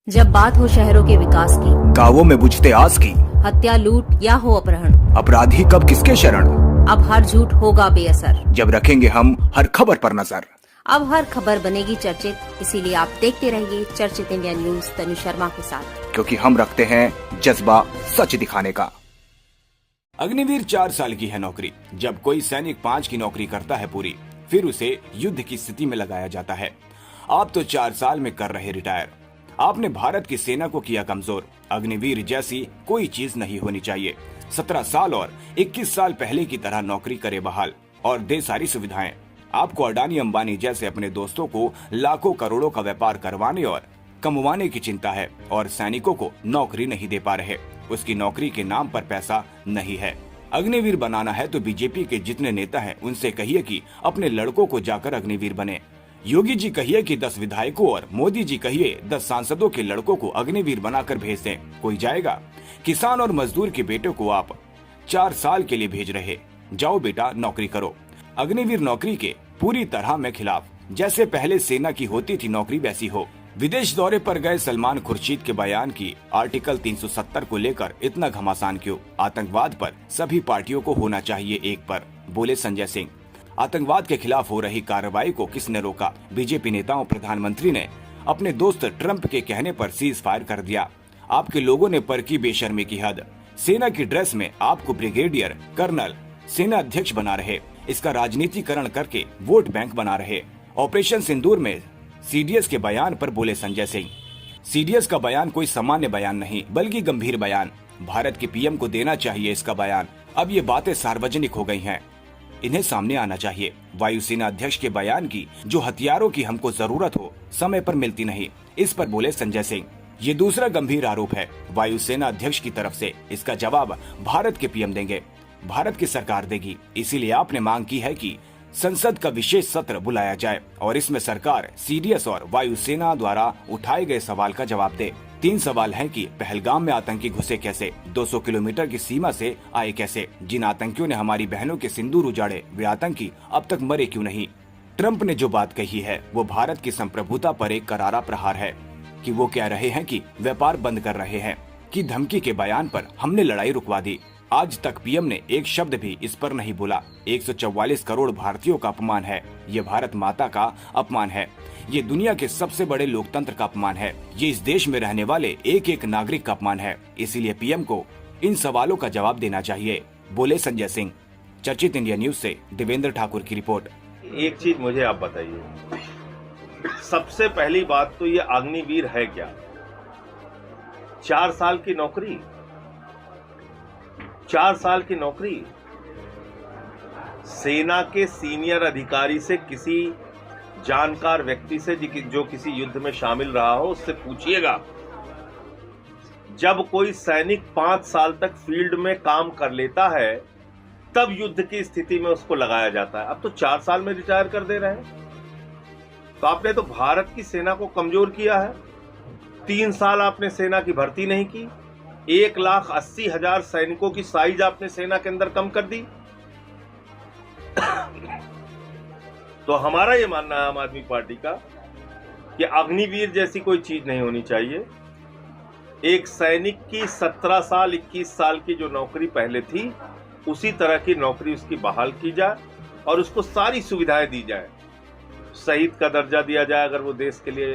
जब बात हो शहरों के विकास की, गांवों में बुझते आस की, हत्या लूट या हो अपहरण, अपराधी कब किसके शरण, अब हर झूठ होगा बेअसर। जब रखेंगे हम हर खबर पर नजर। अब हर खबर बनेगी चर्चित, इसीलिए आप देखते रहिए चर्चित इंडिया न्यूज तनु शर्मा के साथ, क्योंकि हम रखते हैं जज्बा सच दिखाने का। अग्निवीर 4 साल की है नौकरी। जब कोई सैनिक 5 की नौकरी करता है पूरी, फिर उसे युद्ध की स्थिति में लगाया जाता है। आप तो 4 साल में कर रहे रिटायर। आपने भारत की सेना को किया कमजोर। अग्निवीर जैसी कोई चीज नहीं होनी चाहिए। 17 साल और 21 साल पहले की तरह नौकरी करे बहाल और दे सारी सुविधाएं। आपको अडानी अंबानी जैसे अपने दोस्तों को लाखों करोड़ों का व्यापार करवाने और कमवाने की चिंता है, और सैनिकों को नौकरी नहीं दे पा रहे। उसकी नौकरी के नाम पर पैसा नहीं है। अग्निवीर बनाना है तो बीजेपी के जितने नेता हैं उनसे कहिए कि अपने लड़कों को जाकर अग्निवीर बने। योगी जी कहिए कि 10 विधायकों और मोदी जी कहिए 10 सांसदों के लड़कों को अग्निवीर बनाकर भेज दें। कोई जाएगा? किसान और मजदूर के बेटे को आप 4 साल के लिए भेज रहे, जाओ बेटा नौकरी करो। अग्निवीर नौकरी के पूरी तरह मैं खिलाफ। जैसे पहले सेना की होती थी नौकरी वैसी हो। विदेश दौरे पर गए सलमान खुर्शीद के बयान की आर्टिकल 370 को लेकर इतना घमासान क्यों? आतंकवाद पर सभी पार्टियों को होना चाहिए एक पर, बोले संजय सिंह। आतंकवाद के खिलाफ हो रही कार्रवाई को किसने रोका? बीजेपी नेताओं प्रधानमंत्री ने अपने दोस्त ट्रंप के कहने पर सीज फायर कर दिया। आपके लोगों ने पर की बेशर्मी की हद। सेना की ड्रेस में आपको ब्रिगेडियर कर्नल सेना अध्यक्ष बना रहे, इसका राजनीतिकरण करके वोट बैंक बना रहे। ऑपरेशन सिंदूर में सीडीएस के बयान पर बोले संजय सिंह। सीडीएस का बयान कोई सामान्य बयान नहीं, बल्कि गंभीर बयान। भारत के पीएम को देना चाहिए इसका बयान। अब ये बातें सार्वजनिक हो गई हैं, इन्हें सामने आना चाहिए। वायुसेना अध्यक्ष के बयान की जो हथियारों की हमको जरूरत हो समय पर मिलती नहीं, इस पर बोले संजय सिंह। ये दूसरा गंभीर आरोप है वायुसेना अध्यक्ष की तरफ से। इसका जवाब भारत के पीएम देंगे, भारत की सरकार देगी। इसीलिए आपने मांग की है कि संसद का विशेष सत्र बुलाया जाए और इसमें सरकार सीडीएस और वायुसेना द्वारा उठाए गए सवाल का जवाब दे। 3 सवाल हैं कि पहलगाम में आतंकी घुसे कैसे, 200 किलोमीटर की सीमा से आए कैसे, जिन आतंकियों ने हमारी बहनों के सिंदूर उजाड़े वे आतंकी अब तक मरे क्यों नहीं। ट्रंप ने जो बात कही है वो भारत की संप्रभुता पर एक करारा प्रहार है कि वो कह रहे हैं कि व्यापार बंद कर रहे हैं, कि धमकी के बयान पर हमने लड़ाई रुकवा दी। आज तक पीएम ने एक शब्द भी इस पर नहीं बोला। 144 करोड़ भारतीयों का अपमान है, ये भारत माता का अपमान है, ये दुनिया के सबसे बड़े लोकतंत्र का अपमान है, ये इस देश में रहने वाले एक एक नागरिक का अपमान है। इसीलिए पीएम को इन सवालों का जवाब देना चाहिए, बोले संजय सिंह। चर्चित इंडिया न्यूज से देवेंद्र ठाकुर की रिपोर्ट। एक चीज मुझे आप बताइए, सबसे पहली बात तो ये अग्निवीर है क्या? 4 साल की नौकरी, 4 साल की नौकरी। सेना के सीनियर अधिकारी से, किसी जानकार व्यक्ति से जो किसी युद्ध में शामिल रहा हो उससे पूछिएगा। जब कोई सैनिक 5 साल तक फील्ड में काम कर लेता है तब युद्ध की स्थिति में उसको लगाया जाता है। अब तो 4 साल में रिटायर कर दे रहे हैं। तो आपने तो भारत की सेना को कमजोर किया है। 3 साल आपने सेना की भर्ती नहीं की। 1,80,000 सैनिकों की साइज आपने सेना के अंदर कम कर दी। तो हमारा ये मानना है आम आदमी पार्टी का कि अग्निवीर जैसी कोई चीज नहीं होनी चाहिए। एक सैनिक की 17 साल 21 साल की जो नौकरी पहले थी उसी तरह की नौकरी उसकी बहाल की जाए और उसको सारी सुविधाएं दी जाए। शहीद का दर्जा दिया जाए अगर वो देश के लिए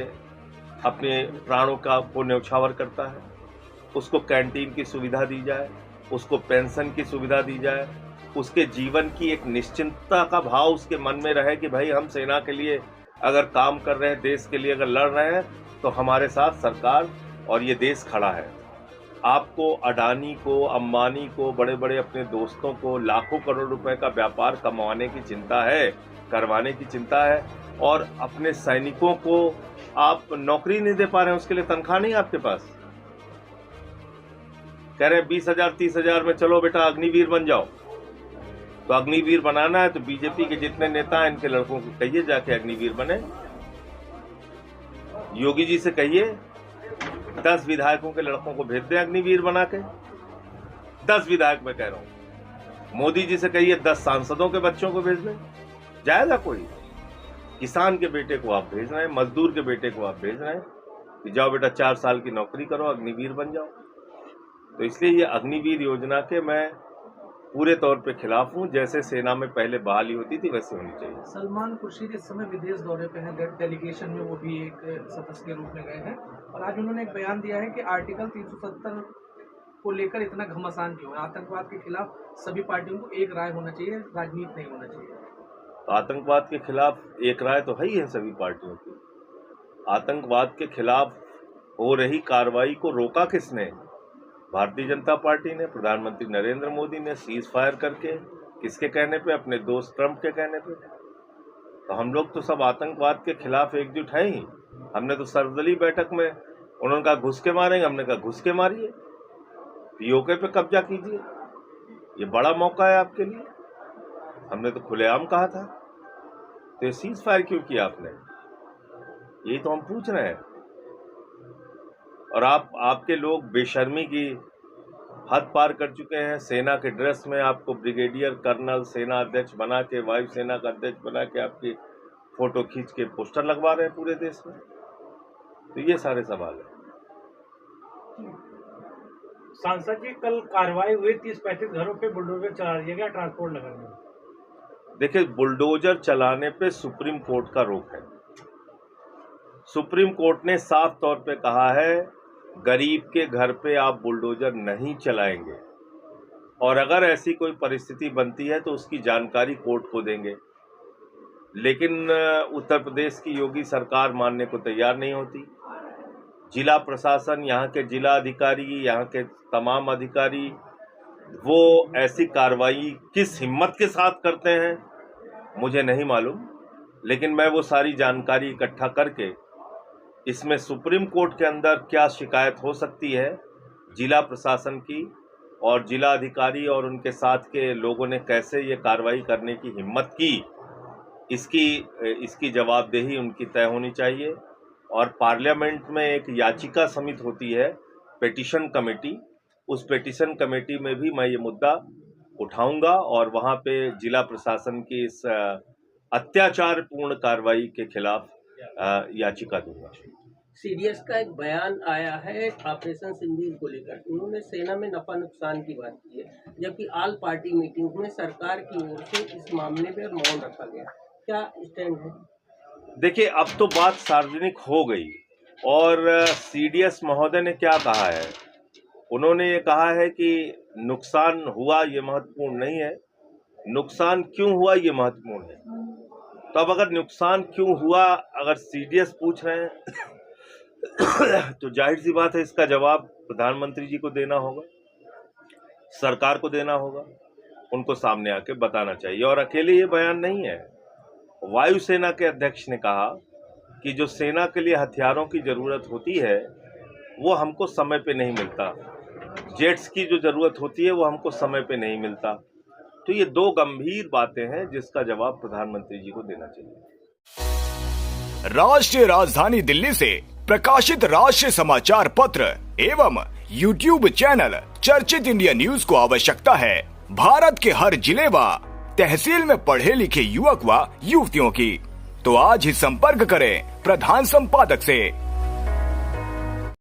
अपने प्राणों का वो न्यौछावर करता है। उसको कैंटीन की सुविधा दी जाए, उसको पेंशन की सुविधा दी जाए, उसके जीवन की एक निश्चिंतता का भाव उसके मन में रहे कि भाई हम सेना के लिए अगर काम कर रहे हैं, देश के लिए अगर लड़ रहे हैं तो हमारे साथ सरकार और ये देश खड़ा है। आपको अडानी को, अंबानी को, बड़े बड़े अपने दोस्तों को लाखों करोड़ रुपए का व्यापार कमाने की चिंता है, करवाने की चिंता है, और अपने सैनिकों को आप नौकरी नहीं दे पा रहे हैं, उसके लिए तनख्वाह नहीं आपके पास। कह रहे हैं 20,000 30,000 में चलो बेटा अग्निवीर बन जाओ। तो अग्निवीर बनाना है तो बीजेपी के जितने नेता हैं इनके लड़कों को कहिए जाके अग्निवीर बने। योगी जी से कहिए 10 विधायकों के लड़कों को भेज दें अग्निवीर बना के। 10 विधायक मैं कह रहा हूं। मोदी जी से कहिए 10 सांसदों के बच्चों को भेज दें। जाएगा कोई? किसान के बेटे को आप भेज रहे हैं, मजदूर के बेटे को आप भेज रहे हैं। कि जाओ बेटा 4 साल की नौकरी करो, अग्निवीर बन जाओ। तो इसलिए ये अग्निवीर योजना के मैं पूरे तौर पे खिलाफ हूँ। जैसे सेना में पहले बहाली होती थी वैसे होनी चाहिए। सलमान खुर्शीद इस समय विदेश दौरे पे हैं, डेलीगेशन में वो भी एक सदस्य के रूप में गए हैं और आज उन्होंने एक बयान दिया है कि आर्टिकल 370 को लेकर इतना घमासान क्यों है। आतंकवाद के खिलाफ सभी पार्टियों को एक राय होना चाहिए, राजनीति नहीं होना चाहिए। आतंकवाद के खिलाफ एक राय तो है ही है सभी पार्टियों की। आतंकवाद के खिलाफ हो रही कार्रवाई को रोका किसने? भारतीय जनता पार्टी ने, प्रधानमंत्री नरेंद्र मोदी ने सीज फायर करके। किसके कहने पे? अपने दोस्त ट्रंप के कहने पे। तो हम लोग तो सब आतंकवाद के खिलाफ एकजुट हैं ही। हमने तो सर्वदलीय बैठक में उन्होंने कहा घुस के मारेंगे, हमने कहा घुस के मारिए, पीओके पे कब्जा कीजिए, ये बड़ा मौका है आपके लिए। हमने तो खुलेआम कहा था। तो ये सीज फायर क्यों किया आपने? यही तो हम पूछ रहे हैं। और आपके लोग बेशर्मी की हद पार कर चुके हैं। सेना के ड्रेस में आपको ब्रिगेडियर कर्नल, सेना अध्यक्ष बना के, वायुसेना का अध्यक्ष बना के आपकी फोटो खींच के पोस्टर लगवा रहे हैं पूरे देश में। तो ये सारे सवाल है। सांसद जी, कल कार्रवाई हुई, 30-35 घरों पे बुलडोजर चला दिया गया ट्रांसपोर्ट नगर में। देखिए, बुलडोजर चलाने पे सुप्रीम कोर्ट का रोक है। सुप्रीम कोर्ट ने साफ तौर पे कहा है गरीब के घर पे आप बुलडोजर नहीं चलाएंगे, और अगर ऐसी कोई परिस्थिति बनती है तो उसकी जानकारी कोर्ट को देंगे। लेकिन उत्तर प्रदेश की योगी सरकार मानने को तैयार नहीं होती। जिला प्रशासन, यहाँ के जिला अधिकारी, यहाँ के तमाम अधिकारी, वो ऐसी कार्रवाई किस हिम्मत के साथ करते हैं मुझे नहीं मालूम। लेकिन मैं वो सारी जानकारी इकट्ठा करके इसमें सुप्रीम कोर्ट के अंदर क्या शिकायत हो सकती है जिला प्रशासन की, और जिला अधिकारी और उनके साथ के लोगों ने कैसे ये कार्रवाई करने की हिम्मत की, इसकी जवाबदेही उनकी तय होनी चाहिए। और पार्लियामेंट में एक याचिका समिति होती है, पेटिशन कमेटी, उस पेटिशन कमेटी में भी मैं ये मुद्दा उठाऊंगा और वहाँ पे जिला प्रशासन की इस अत्याचारपूर्ण कार्रवाई के खिलाफ याचिका दूंगा। सीडीएस का एक बयान आया है ऑपरेशन सिंदूर को लेकर। उन्होंने सेना में नफा नुकसान की बात की है, जबकि ऑल पार्टी मीटिंग में सरकार की ओर से इस मामले में मौन रखा गया। क्या स्टैंड है? देखिए, अब तो बात सार्वजनिक हो गई और सीडीएस महोदय ने क्या कहा है? उन्होंने ये कहा है कि नुकसान हुआ ये महत्वपूर्ण नहीं है, नुकसान क्यों हुआ ये महत्वपूर्ण है। तो अब अगर नुकसान क्यों हुआ अगर सीडीएस पूछ रहे हैं तो जाहिर सी बात है इसका जवाब प्रधानमंत्री जी को देना होगा, सरकार को देना होगा, उनको सामने आके बताना चाहिए। और अकेले ये बयान नहीं है, वायुसेना के अध्यक्ष ने कहा कि जो सेना के लिए हथियारों की जरूरत होती है वो हमको समय पे नहीं मिलता, जेट्स की जो जरूरत होती है वो हमको समय पे नहीं मिलता। तो ये दो गंभीर बातें हैं जिसका जवाब प्रधानमंत्री जी को देना चाहिए। राष्ट्रीय राजधानी दिल्ली से प्रकाशित राष्ट्रीय समाचार पत्र एवं YouTube चैनल चर्चित इंडिया न्यूज को आवश्यकता है भारत के हर जिले व तहसील में पढ़े लिखे युवक व युवतियों की। तो आज ही संपर्क करें प्रधान संपादक से।